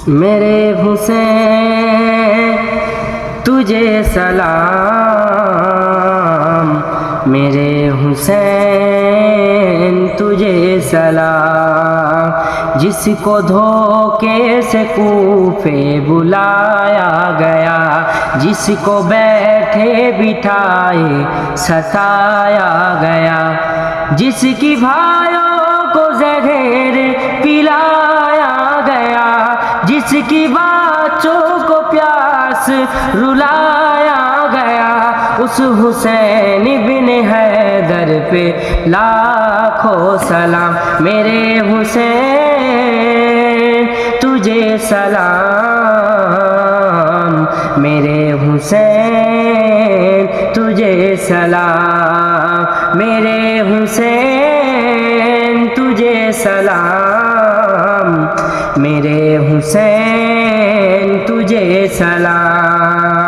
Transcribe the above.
میرے حسین تجھے سلام، میرے حسین تجھے سلام، جس کو دھوکے سے کوفے بلایا گیا، جس کو بیٹھے بٹھائے ستایا گیا، جس کی بھائیوں کو زہر پلایا گیا، جس کی بچوں کو پیاس رلایا گیا، اس حسین بن حیدر پہ لاکھوں سلام۔ میرے حسین تجھے سلام، میرے حسین تجھے سلام، میرے حسین تجھے سلام، میرے حسین تجھے سلام۔